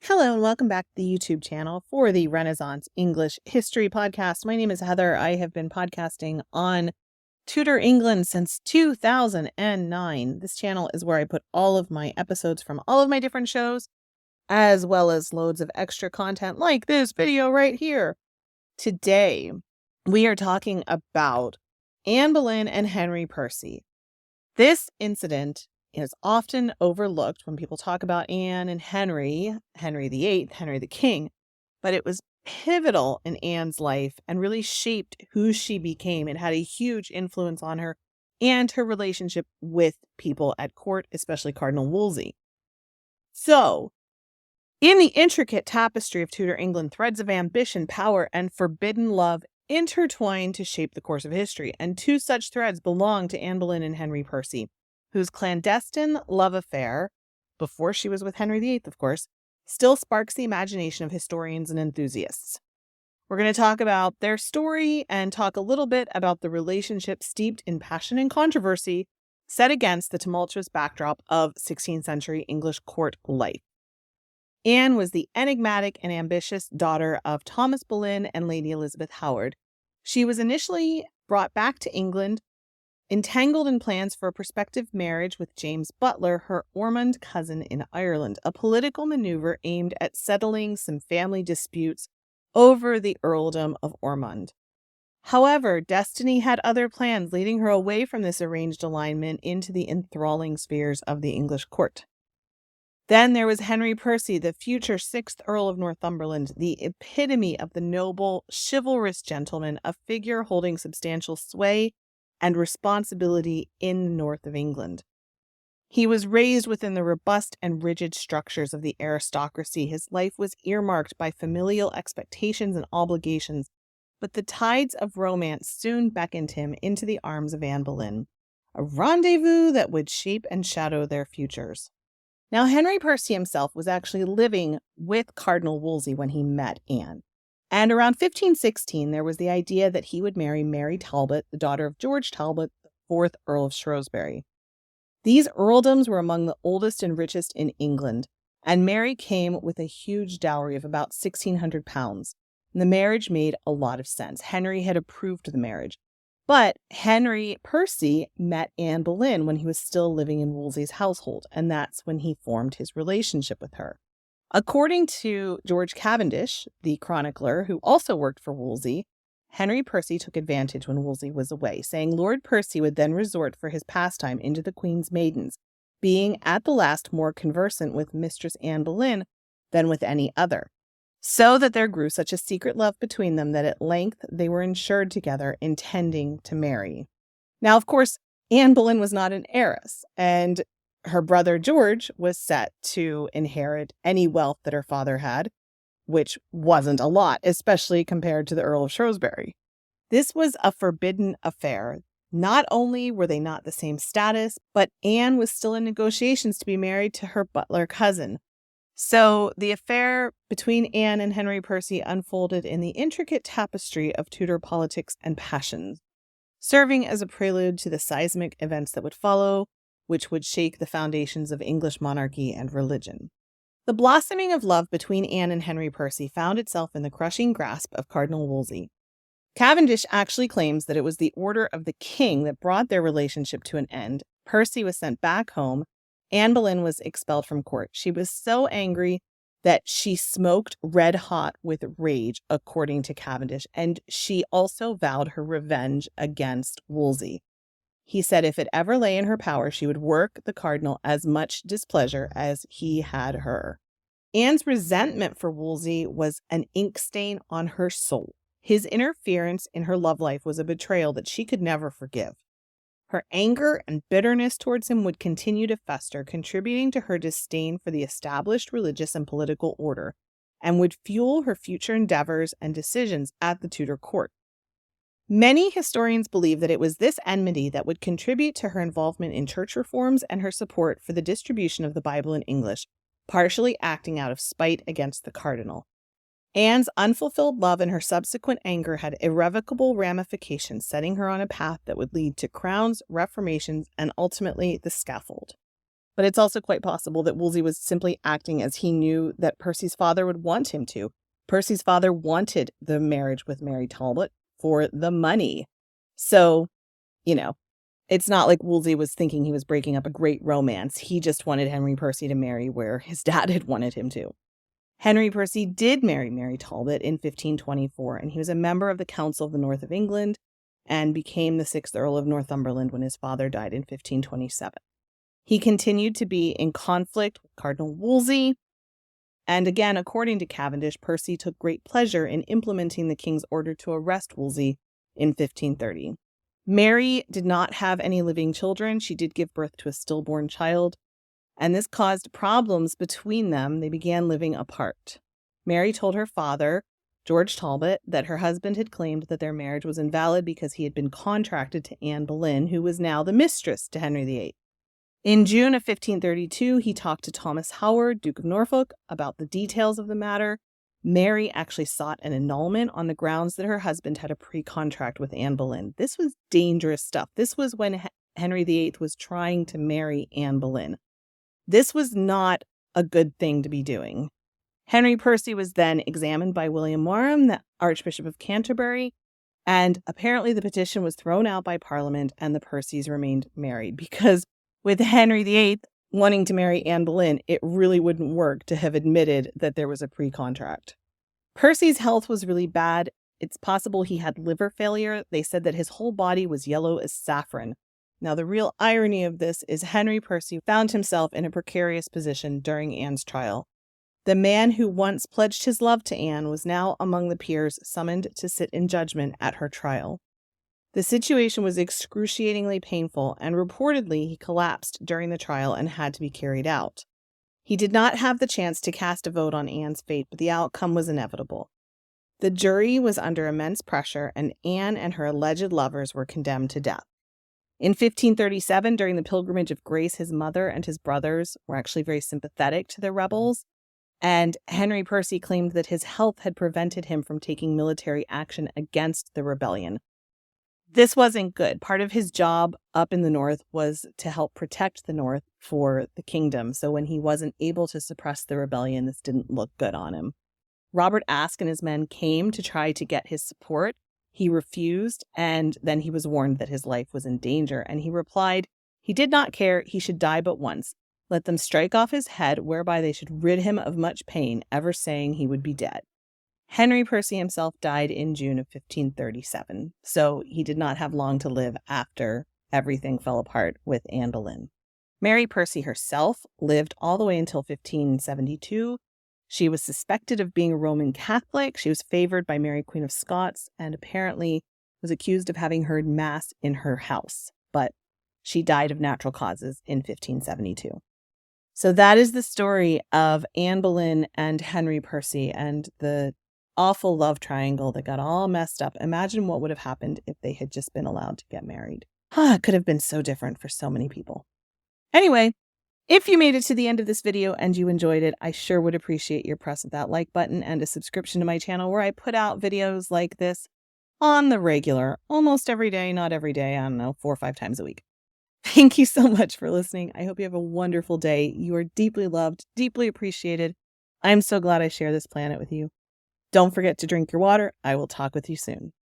Hello and welcome back to the YouTube channel for the Renaissance English History Podcast. My name is Heather. I have been podcasting on Tudor England since 2009. This channel is where I put all of my episodes from all of my different shows, as well as loads of extra content like this video right here. Today, we are talking about Anne Boleyn and Henry Percy. This incident is often overlooked when people talk about Anne and Henry VIII, Henry the King, but it was pivotal in Anne's life and really shaped who she became. It had a huge influence on her and her relationship with people at court, especially Cardinal Wolsey. So, in the intricate tapestry of Tudor England, threads of ambition, power, and forbidden love intertwine to shape the course of history, and two such threads belong to Anne Boleyn and Henry Percy, whose clandestine love affair, before she was with Henry VIII, of course, still sparks the imagination of historians and enthusiasts. We're going to talk about their story and talk a little bit about the relationship steeped in passion and controversy set against the tumultuous backdrop of 16th century English court life. Anne was the enigmatic and ambitious daughter of Thomas Boleyn and Lady Elizabeth Howard. She was initially brought back to England, entangled in plans for a prospective marriage with James Butler, her Ormond cousin in Ireland, a political maneuver aimed at settling some family disputes over the earldom of Ormond. However, destiny had other plans, leading her away from this arranged alignment into the enthralling spheres of the English court. Then there was Henry Percy, the future 6th Earl of Northumberland, the epitome of the noble, chivalrous gentleman, a figure holding substantial sway and responsibility in the north of England. He was raised within the robust and rigid structures of the aristocracy. His life was earmarked by familial expectations and obligations, but the tides of romance soon beckoned him into the arms of Anne Boleyn, a rendezvous that would shape and shadow their futures. Now, Henry Percy himself was actually living with Cardinal Wolsey when he met Anne. And around 1516, there was the idea that he would marry Mary Talbot, the daughter of George Talbot, the 4th Earl of Shrewsbury. These earldoms were among the oldest and richest in England, and Mary came with a huge dowry of about £1,600. And the marriage made a lot of sense. Henry had approved the marriage. But Henry Percy met Anne Boleyn when he was still living in Wolsey's household, and that's when he formed his relationship with her. According to George Cavendish, the chronicler who also worked for Wolsey, Henry Percy took advantage when Wolsey was away, saying Lord Percy would then resort for his pastime into the Queen's maidens, being at the last more conversant with Mistress Anne Boleyn than with any other, so that there grew such a secret love between them that at length they were insured together, intending to marry. Now, of course, Anne Boleyn was not an heiress, and her brother George was set to inherit any wealth that her father had, which wasn't a lot, especially compared to the Earl of Shrewsbury. This was a forbidden affair. Not only were they not the same status, but Anne was still in negotiations to be married to her butler cousin. So the affair between Anne and Henry Percy unfolded in the intricate tapestry of Tudor politics and passions, serving as a prelude to the seismic events that would follow, which would shake the foundations of English monarchy and religion. The blossoming of love between Anne and Henry Percy found itself in the crushing grasp of Cardinal Wolsey. Cavendish actually claims that it was the order of the king that brought their relationship to an end. Percy was sent back home. Anne Boleyn was expelled from court. She was so angry that she smoked red hot with rage, according to Cavendish, and she also vowed her revenge against Wolsey. He said if it ever lay in her power, she would work the cardinal as much displeasure as he had her. Anne's resentment for Wolsey was an ink stain on her soul. His interference in her love life was a betrayal that she could never forgive. Her anger and bitterness towards him would continue to fester, contributing to her disdain for the established religious and political order, and would fuel her future endeavors and decisions at the Tudor court. Many historians believe that it was this enmity that would contribute to her involvement in church reforms and her support for the distribution of the Bible in English, partially acting out of spite against the cardinal. Anne's unfulfilled love and her subsequent anger had irrevocable ramifications, setting her on a path that would lead to crowns, reformations, and ultimately the scaffold. But it's also quite possible that Wolsey was simply acting as he knew that Percy's father would want him to. Percy's father wanted the marriage with Mary Talbot for the money. So, it's not like Wolsey was thinking he was breaking up a great romance. He just wanted Henry Percy to marry where his dad had wanted him to. Henry Percy did marry Mary Talbot in 1524, and he was a member of the Council of the North of England and became the 6th Earl of Northumberland when his father died in 1527. He continued to be in conflict with Cardinal Wolsey, and again, according to Cavendish, Percy took great pleasure in implementing the king's order to arrest Wolsey in 1530. Mary did not have any living children. She did give birth to a stillborn child, and this caused problems between them. They began living apart. Mary told her father, George Talbot, that her husband had claimed that their marriage was invalid because he had been contracted to Anne Boleyn, who was now the mistress to Henry VIII. In June of 1532, he talked to Thomas Howard, Duke of Norfolk, about the details of the matter. Mary actually sought an annulment on the grounds that her husband had a pre-contract with Anne Boleyn. This was dangerous stuff. This was when Henry VIII was trying to marry Anne Boleyn. This was not a good thing to be doing. Henry Percy was then examined by William Warham, the Archbishop of Canterbury, and apparently the petition was thrown out by Parliament and the Percys remained married, because with Henry VIII wanting to marry Anne Boleyn, it really wouldn't work to have admitted that there was a pre-contract. Percy's health was really bad. It's possible he had liver failure. They said that his whole body was yellow as saffron. Now, the real irony of this is Henry Percy found himself in a precarious position during Anne's trial. The man who once pledged his love to Anne was now among the peers summoned to sit in judgment at her trial. The situation was excruciatingly painful, and reportedly he collapsed during the trial and had to be carried out. He did not have the chance to cast a vote on Anne's fate, but the outcome was inevitable. The jury was under immense pressure, and Anne and her alleged lovers were condemned to death. In 1537, during the Pilgrimage of Grace, his mother and his brothers were actually very sympathetic to the rebels, and Henry Percy claimed that his health had prevented him from taking military action against the rebellion. This wasn't good. Part of his job up in the north was to help protect the north for the kingdom. So when he wasn't able to suppress the rebellion, this didn't look good on him. Robert Aske and his men came to try to get his support. He refused, and then he was warned that his life was in danger. And he replied, he did not care, he should die but once. Let them strike off his head, whereby they should rid him of much pain, ever saying he would be dead. Henry Percy himself died in June of 1537, so he did not have long to live after everything fell apart with Anne Boleyn. Mary Percy herself lived all the way until 1572. She was suspected of being a Roman Catholic. She was favored by Mary, Queen of Scots, and apparently was accused of having heard Mass in her house, but she died of natural causes in 1572. So that is the story of Anne Boleyn and Henry Percy and the awful love triangle that got all messed up. Imagine what would have happened if they had just been allowed to get married. It could have been so different for so many people. Anyway, if you made it to the end of this video and you enjoyed it, I sure would appreciate your press of that like button and a subscription to my channel, where I put out videos like this on the regular, almost every day, not every day, 4 or 5 times a week. Thank you so much for listening. I hope you have a wonderful day. You are deeply loved, deeply appreciated. I'm so glad I share this planet with you. Don't forget to drink your water. I will talk with you soon.